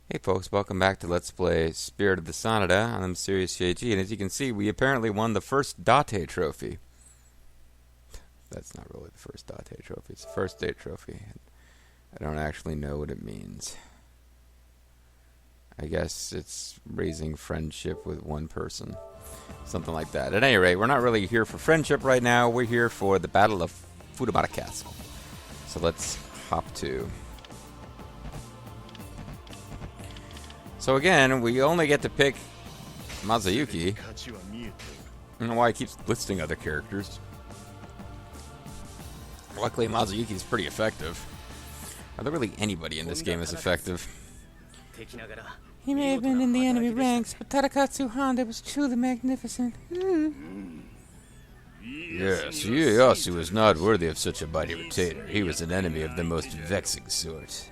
Hey folks, welcome back to Let's Play Spirit of the Sanada. I'm Serious JG, and as you can see, we apparently won the first Date trophy. That's not really the first Date trophy, it's the first date trophy. I don't actually know what it means. I guess it's raising friendship with one person. Something like that. At any rate, we're not really here for friendship right now, we're here for the Battle of Futamata Castle. So let's hop to... So again, we only get to pick Mazayuki. I don't know why he keeps listing other characters. Luckily, Mazayuki is pretty effective. Are there really anybody in this game is effective? He may have been in the enemy ranks, but Tadakatsu Honda was truly magnificent. Yes, Ieyasu was not worthy of such a mighty retainer. He was an enemy of the most vexing sort.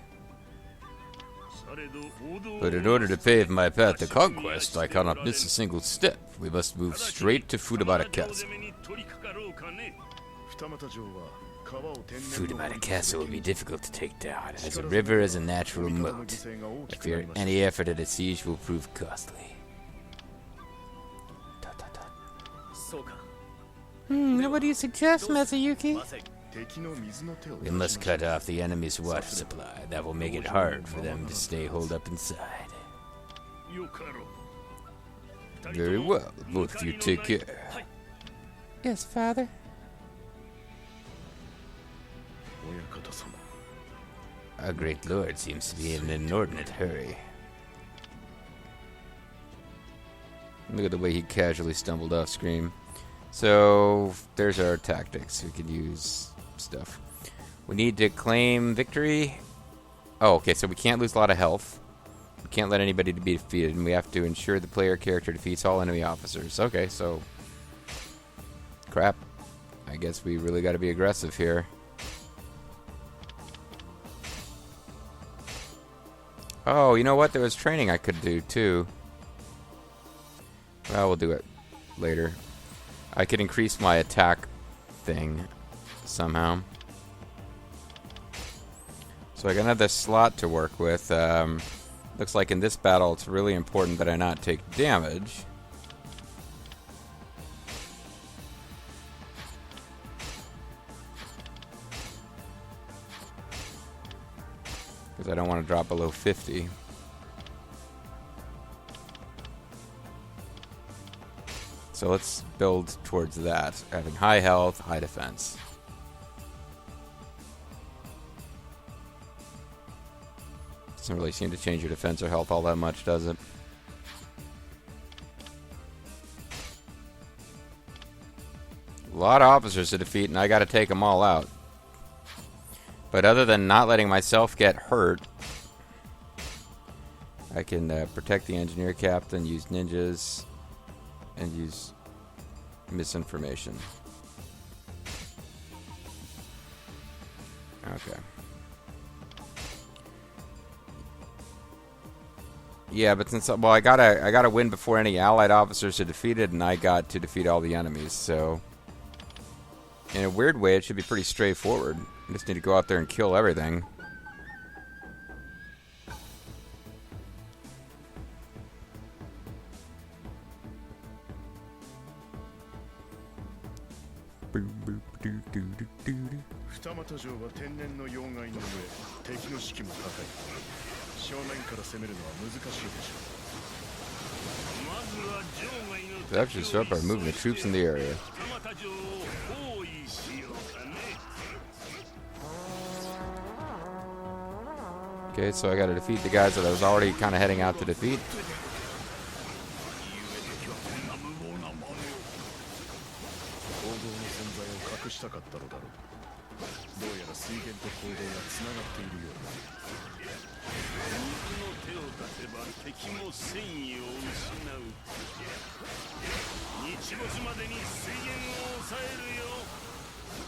But in order to pave my path to conquest, I cannot miss a single step. We must move straight to Futamata Castle. Futamata Castle will be difficult to take down, as a river is a natural moat. I fear any effort at a siege will prove costly. What do you suggest, Mazayuki? We must cut off the enemy's water supply. That will make it hard for them to stay holed up inside. Very well. Both of you take care. Yes, father. Our great lord seems to be in an inordinate hurry. Look at the way he casually stumbled off screen. So, there's our tactics. We can use stuff. We need to claim victory. Oh, okay, so we can't lose a lot of health. We can't let anybody be defeated, and we have to ensure the player character defeats all enemy officers. Okay, so... crap. I guess we really got to be aggressive here. Oh, you know what? There was training I could do, too. Well, we'll do it later. I could increase my attack thing somehow. So I got another slot to work with. Looks like in this battle it's really important that I not take damage. Because I don't want to drop below 50. So let's build towards that, having high health, high defense. Doesn't really seem to change your defense or health all that much, does it? A lot of officers to defeat, and I gotta take them all out. But other than not letting myself get hurt, I can protect the engineer captain, use ninjas, and use misinformation. Okay. Yeah, but since I gotta win before any allied officers are defeated, and I got to defeat all the enemies. So, in a weird way, it should be pretty straightforward. I just need to go out there and kill everything. The actually start by moving the troops in the area. Okay, so I gotta defeat the guys that I was already kind of heading out to defeat.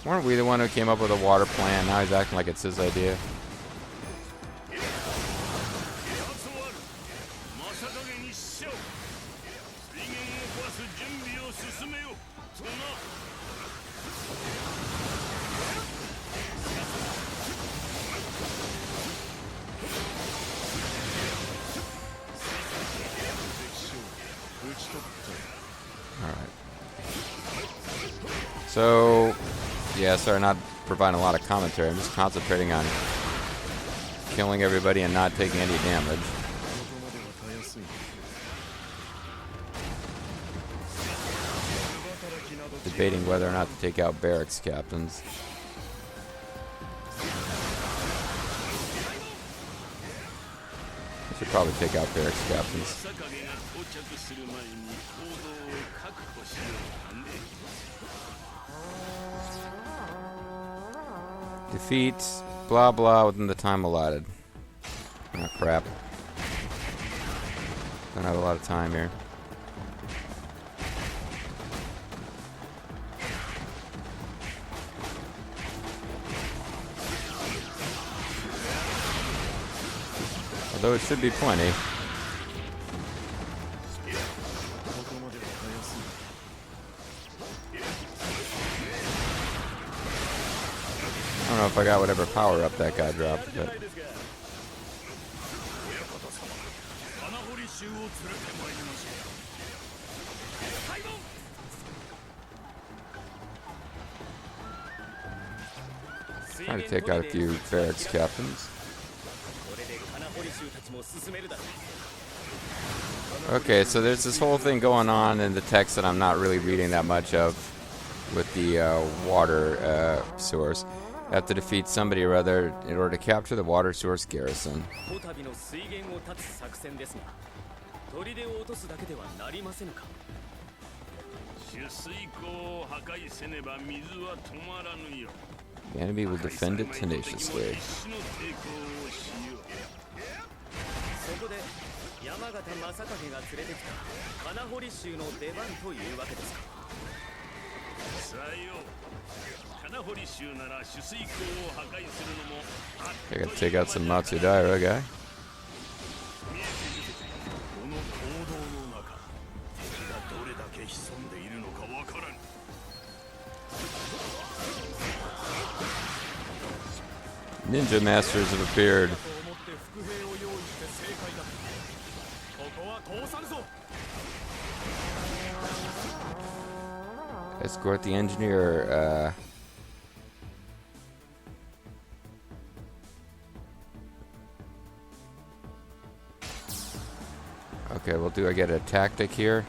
Weren't we the one who came up with a water plan? Now he's acting like it's his idea. So, yeah, sorry, not providing a lot of commentary. I'm just concentrating on killing everybody and not taking any damage. Debating whether or not to take out barracks captains. I should probably take out barracks captains. Defeat, blah blah, within the time allotted. Oh crap. Don't have a lot of time here. Although it should be plenty. I don't know if I got whatever power up that guy dropped, but trying to take out a few barracks captains. Okay, so there's this whole thing going on in the text that I'm not really reading that much of with the water source. Have to defeat somebody or other in order to capture the Water Source Garrison. The enemy will defend it tenaciously. I gotta take out some Matsudaira guy. Ninja masters have appeared. Escort the engineer. Okay, well, do I get a tactic here?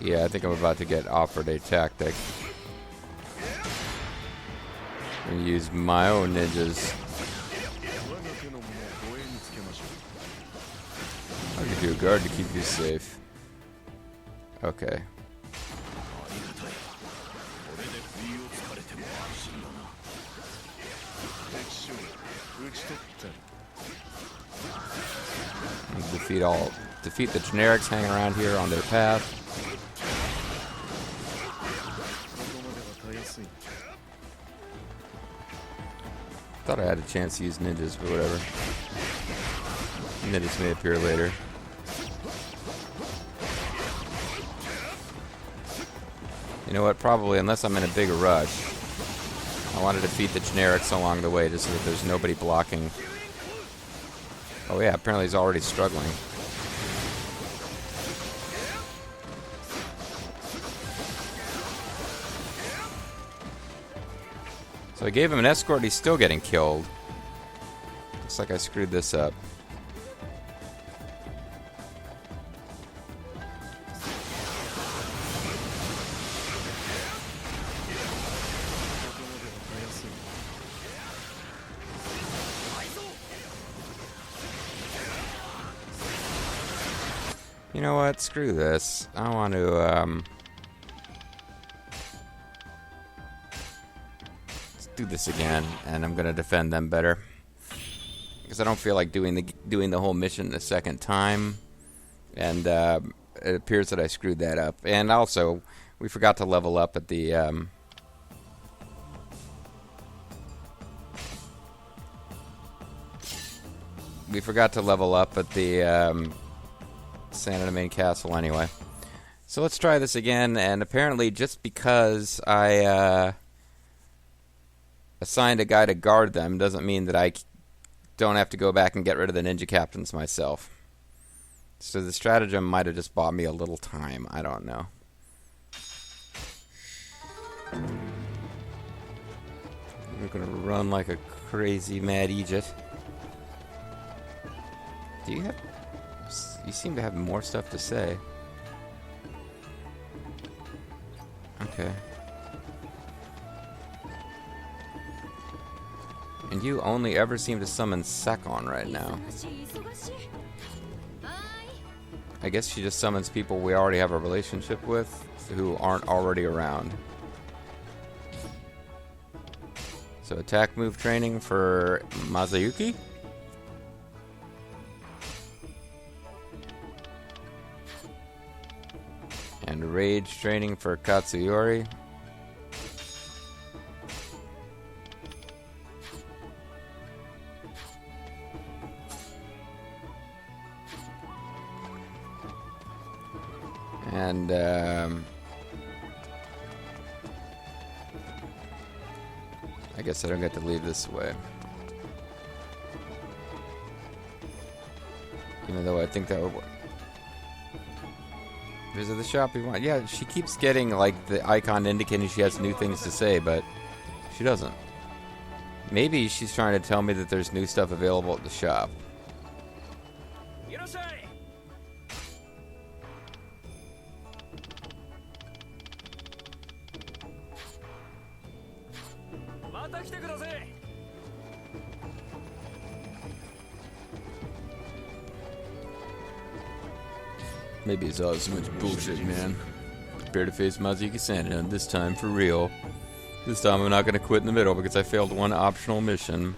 Yeah, I think I'm about to get offered a tactic. I'm gonna use my own ninjas. I could do a guard to keep you safe. Okay. Defeat the generics hanging around here on their path. Thought I had a chance to use ninjas, but whatever. Ninjas may appear later. You know what? Probably, unless I'm in a big rush, I want to defeat the generics along the way just so that there's nobody blocking. Oh yeah, apparently he's already struggling. So I gave him an escort, he's still getting killed. Looks like I screwed this up. You know what? Screw this. I want to, let's do this again, and I'm gonna defend them better because I don't feel like doing the whole mission the second time, and it appears that I screwed that up. And also, we forgot to level up at the Sanada main castle anyway. So let's try this again, and apparently just because I assigned a guy to guard them doesn't mean that I don't have to go back and get rid of the ninja captains myself. So the stratagem might have just bought me a little time. I don't know. We're gonna run like a crazy mad Egypt. Do you have... You seem to have more stuff to say. Okay. And you only ever seem to summon Sekon right now. I guess she just summons people we already have a relationship with who aren't already around. So attack move training for Mazayuki? And rage training for Katsuyori. And I guess I don't get to leave this way. Even though I think that would work. Visit the shop you want. Yeah, she keeps getting like the icon indicating she has new things to say, but she doesn't. Maybe she's trying to tell me that there's new stuff available at the shop. Maybe it's all so much bullshit, man. Prepare to face Mazayuki Sanada, and this time for real. This time I'm not going to quit in the middle because I failed one optional mission.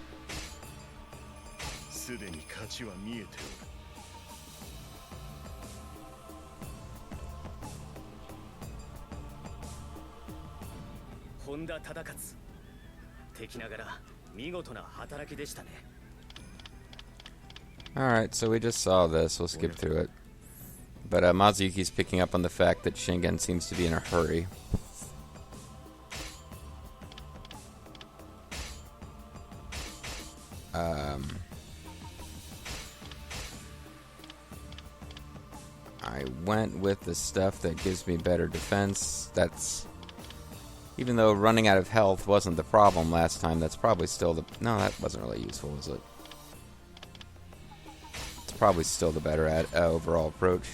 Alright, so we just saw this. We'll skip through it. But Mazayuki's picking up on the fact that Shingen seems to be in a hurry. I went with the stuff that gives me better defense. That's... Even though running out of health wasn't the problem last time, that's probably still the... No, that wasn't really useful, was it? It's probably still the better overall approach.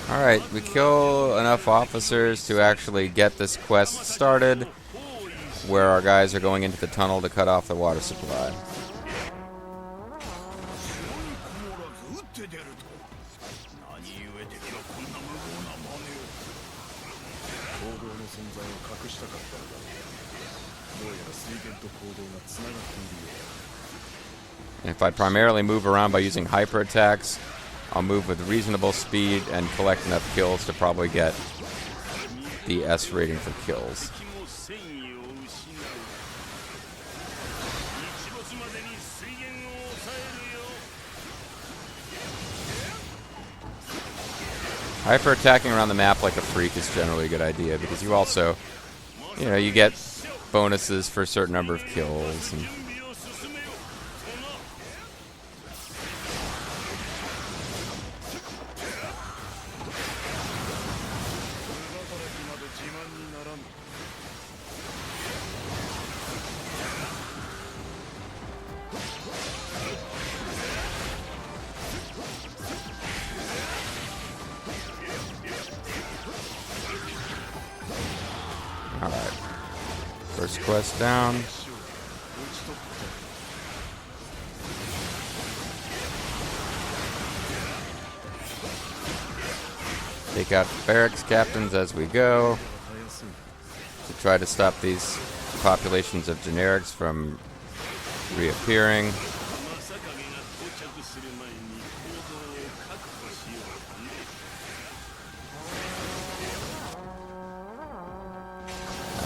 Alright, we kill enough officers to actually get this quest started, where our guys are going into the tunnel to cut off the water supply. And if I primarily move around by using hyper attacks, I'll move with reasonable speed and collect enough kills to probably get the S rating for kills. Hyper attacking around the map like a freak is generally a good idea because you also, you know, you get bonuses for a certain number of kills. And alright. First quest down. Take out barracks captains as we go to try to stop these populations of generics from reappearing.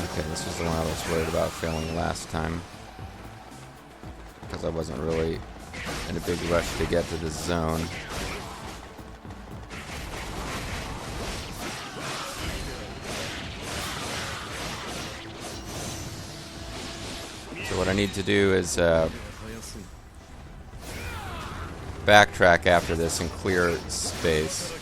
Okay, this was the one I was worried about failing last time because I wasn't really in a big rush to get to this zone. So what I need to do is backtrack after this and clear space.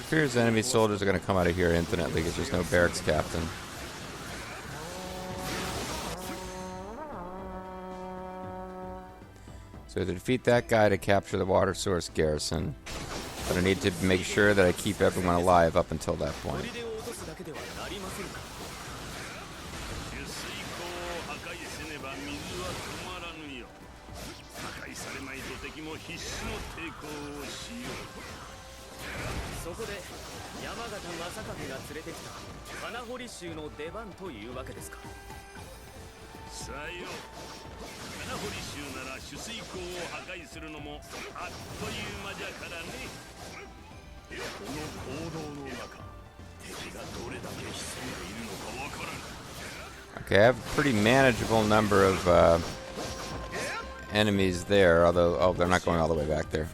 Fears enemy soldiers are going to come out of here infinitely because there's no barracks captain. So to defeat that guy to capture the Water Source Garrison, but I need to make sure that I keep everyone alive up until that point. Okay, I have a pretty manageable number of enemies there, although they're not going all the way back there.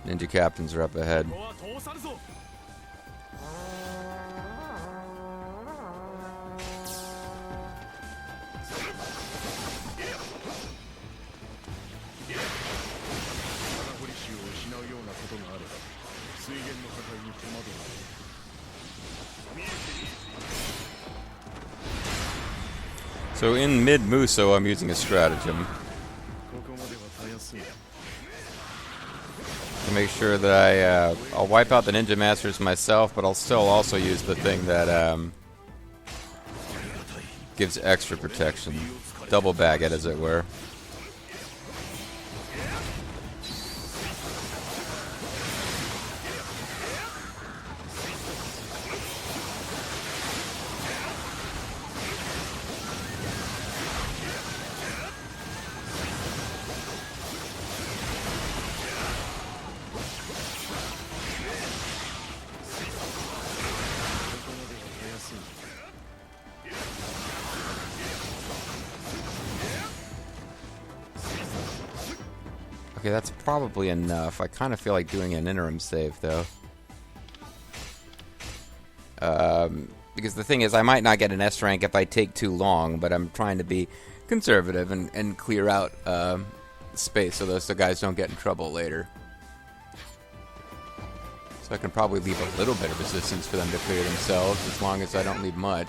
Ninja captains are up ahead. So in mid-Muso, I'm using a stratagem to make sure that I'll wipe out the Ninja Masters myself, but I'll still also use the thing that gives extra protection. Double bag it, as it were. Okay, that's probably enough. I kind of feel like doing an interim save, though. Because the thing is, I might not get an S rank if I take too long, but I'm trying to be conservative and clear out space so those guys don't get in trouble later. So I can probably leave a little bit of resistance for them to clear themselves, as long as I don't leave much.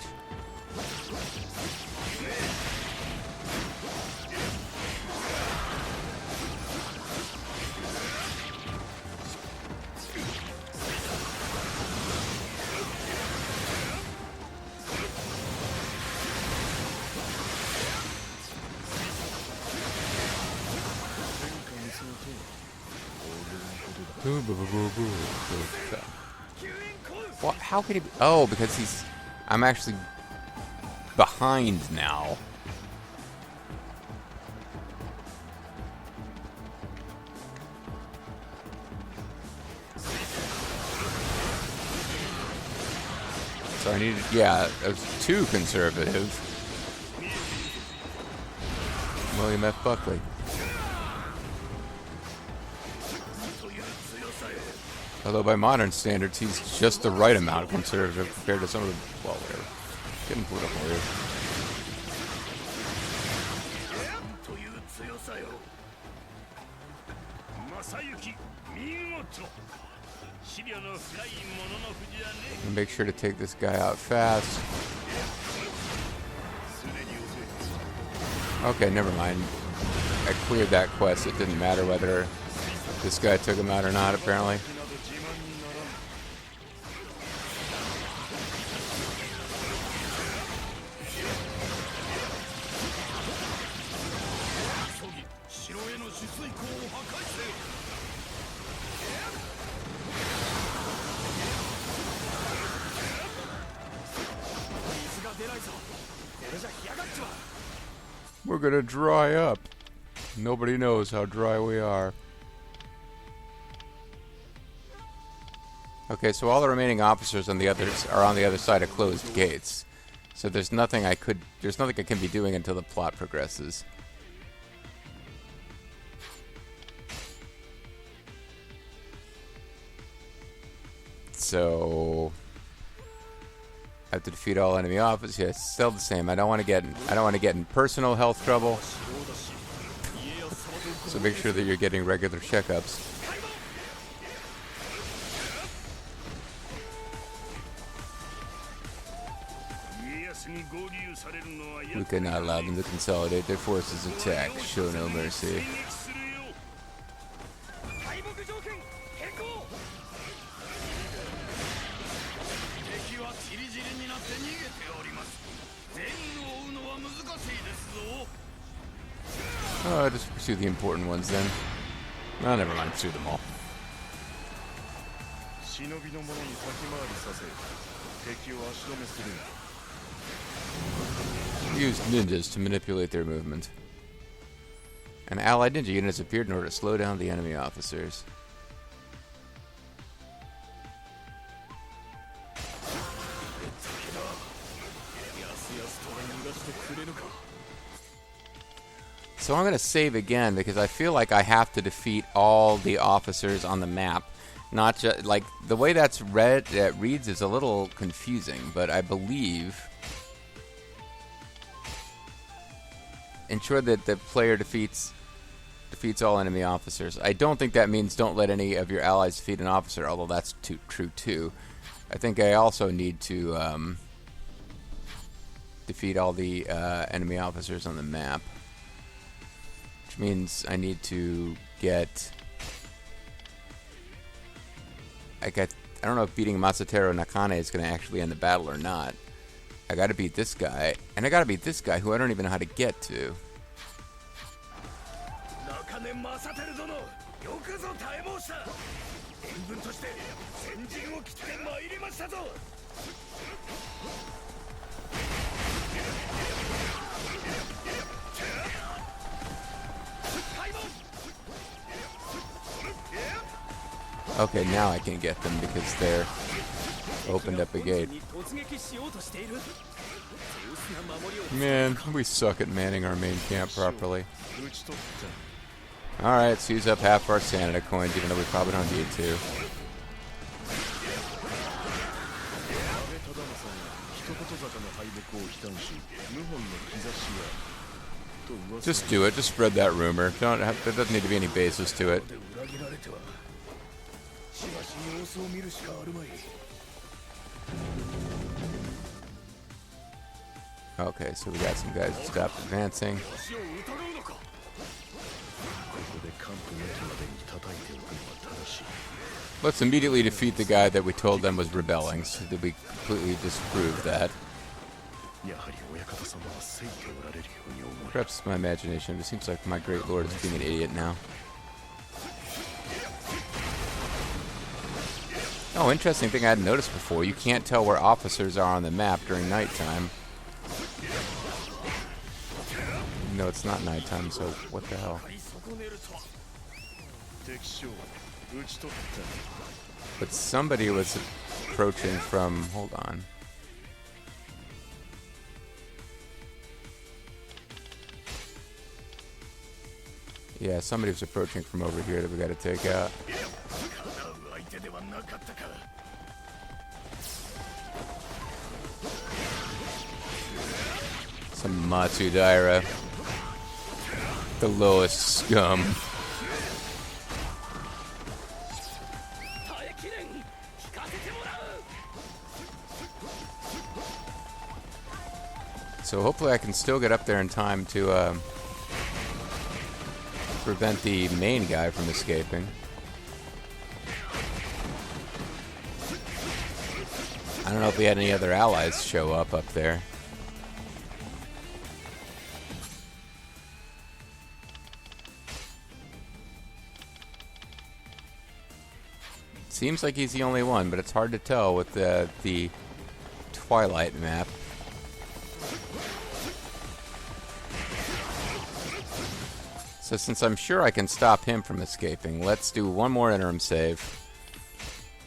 What? How could he be? Oh, because he's... I'm actually behind now. So I needed... Yeah, it was too conservative. William F. Buckley. Although by modern standards, he's just the right amount conservative compared to some of the... Well, whatever. Getting political here. And make sure to take this guy out fast. Okay, never mind. I cleared that quest. It didn't matter whether this guy took him out or not, apparently. We're gonna dry up. Nobody knows how dry we are. Okay, so all the remaining officers on the others are on the other side of closed gates. So there's nothing I can be doing until the plot progresses. So I have to defeat all enemy officers. Yeah, it's still the same. I don't want to get in personal health trouble. So make sure that you're getting regular checkups. We cannot allow them to consolidate their forces' attack. Show no mercy. Oh, just pursue the important ones then. Oh, never mind. Pursue them all. Use ninjas to manipulate their movement. An allied ninja unit has appeared in order to slow down the enemy officers. So I'm going to save again because I feel like I have to defeat all the officers on the map. Not just like the way that reads is a little confusing, but I believe ensure that the player defeats all enemy officers. I don't think that means don't let any of your allies defeat an officer, although that's true too. I think I also need to defeat all the enemy officers on the map. Which means I need to get... I don't know if beating Masatero Nakane is going to actually end the battle or not. I got to beat this guy, and I got to beat this guy who I don't even know how to get to. Okay, now I can get them because they're opened up a gate. Man, we suck at manning our main camp properly. Alright, let's use up half our Sanada coins, even though we probably don't need to. Just do it. Just spread that rumor. There doesn't need to be any basis to it. Okay, so we got some guys that stopped advancing. Let's immediately defeat the guy that we told them was rebelling, so that we completely disprove that. Perhaps it's my imagination. It seems like my great lord is being an idiot now. Oh, interesting thing I hadn't noticed before. You can't tell where officers are on the map during nighttime. No, it's not nighttime, so what the hell? But somebody was approaching from... Hold on. Yeah, somebody was approaching from over here that we gotta take out. Some Matsudaira. The lowest scum. So hopefully I can still get up there in time to prevent the main guy from escaping. I don't know if we had any other allies show up there. Seems like he's the only one, but it's hard to tell with the Twilight map. So since I'm sure I can stop him from escaping, let's do one more interim save.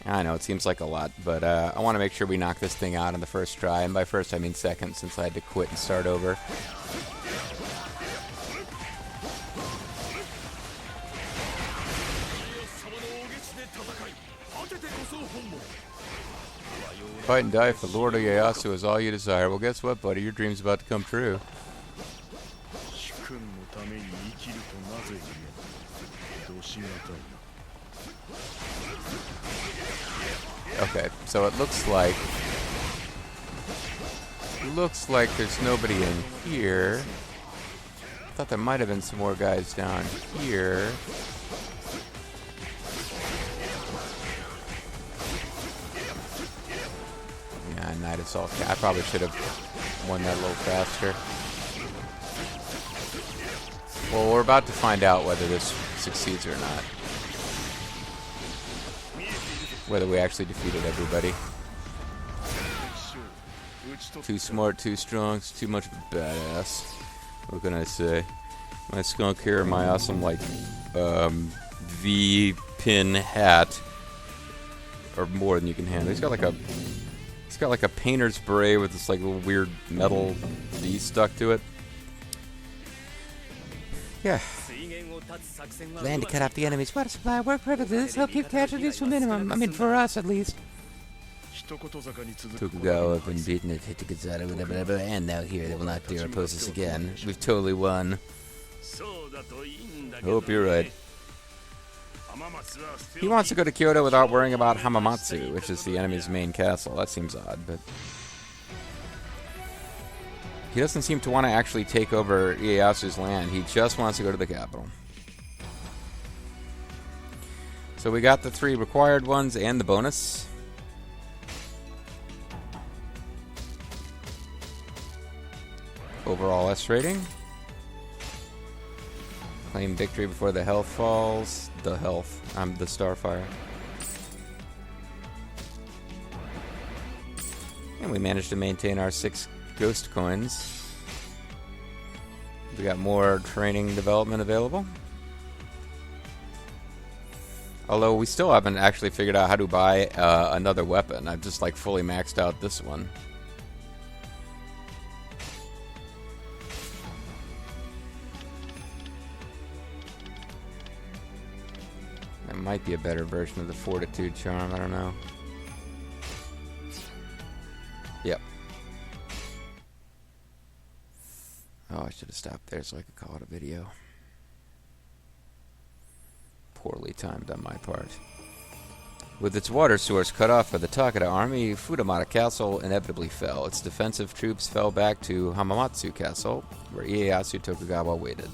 I know, it seems like a lot, but I want to make sure we knock this thing out on the first try. And by first, I mean second, since I had to quit and start over. Fight and die for Lord Ieyasu is all you desire. Well, guess what, buddy? Your dream's about to come true. Okay, so it looks like there's nobody in here. I thought there might have been some more guys down here. Yeah, Night Assault. I probably should have won that a little faster. Well, we're about to find out whether this succeeds or not. Whether we actually defeated everybody. Too smart, too strong, too much of a badass. What can I say? My skunk here, my awesome, like, V-pin hat. Or more than you can handle. He's got like a painter's beret with this, like, little weird metal V stuck to it. Yeah. Plan to cut off the enemy's water supply. Work perfectly. This will keep casualties to a minimum. I mean, for us, at least. Tokugawa have been beaten at Hitokazara, and now here they will not dare oppose us again. We've totally won. Hope you're right. He wants to go to Kyoto without worrying about Hamamatsu, which is the enemy's main castle. That seems odd, but... He doesn't seem to want to actually take over Ieyasu's land. He just wants to go to the capital. So we got the 3 required ones and the bonus. Overall S rating. Claim victory before the health falls. The health. The Starfire. And we managed to maintain our 6 ghost coins. We got more training development available. Although we still haven't actually figured out how to buy another weapon. I've just like fully maxed out this one. There might be a better version of the Fortitude Charm, I don't know. Yep. Oh, I should have stopped there so I could call it a video. Poorly timed on my part. With its water source cut off by the Takeda army, Fudamata Castle inevitably fell. Its defensive troops fell back to Hamamatsu Castle, where Ieyasu Tokugawa waited.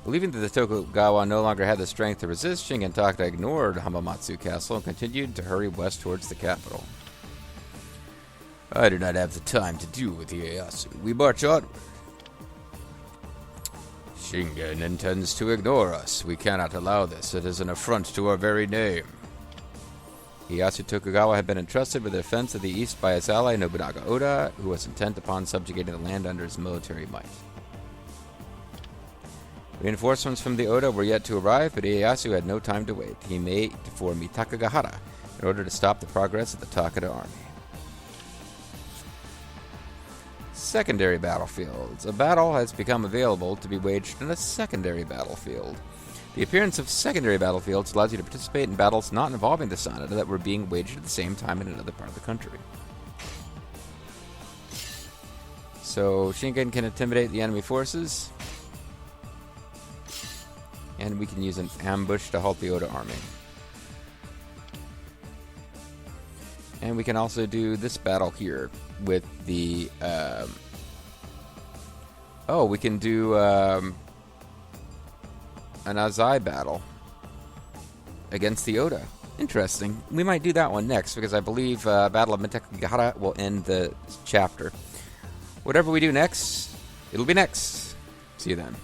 Believing that the Tokugawa no longer had the strength to resist, Shingen Takeda ignored Hamamatsu Castle and continued to hurry west towards the capital. I do not have the time to deal with Ieyasu. We march onward. Shingen intends to ignore us. We cannot allow this. It is an affront to our very name. Ieyasu Tokugawa had been entrusted with the defense of the east by his ally Nobunaga Oda, who was intent upon subjugating the land under his military might. Reinforcements from the Oda were yet to arrive, but Ieyasu had no time to wait. He made for Mitakagahara in order to stop the progress of the Takeda army. Secondary battlefields. A battle has become available to be waged in a secondary battlefield. The appearance of secondary battlefields allows you to participate in battles not involving the Sanada that were being waged at the same time in another part of the country. So Shingen can intimidate the enemy forces, and we can use an ambush to halt the Oda army. And we can also do this battle here with the... we can do an Azai battle against the Oda. Interesting. We might do that one next, because I believe Battle of Mitakagahara will end the chapter. Whatever we do next, it'll be next. See you then.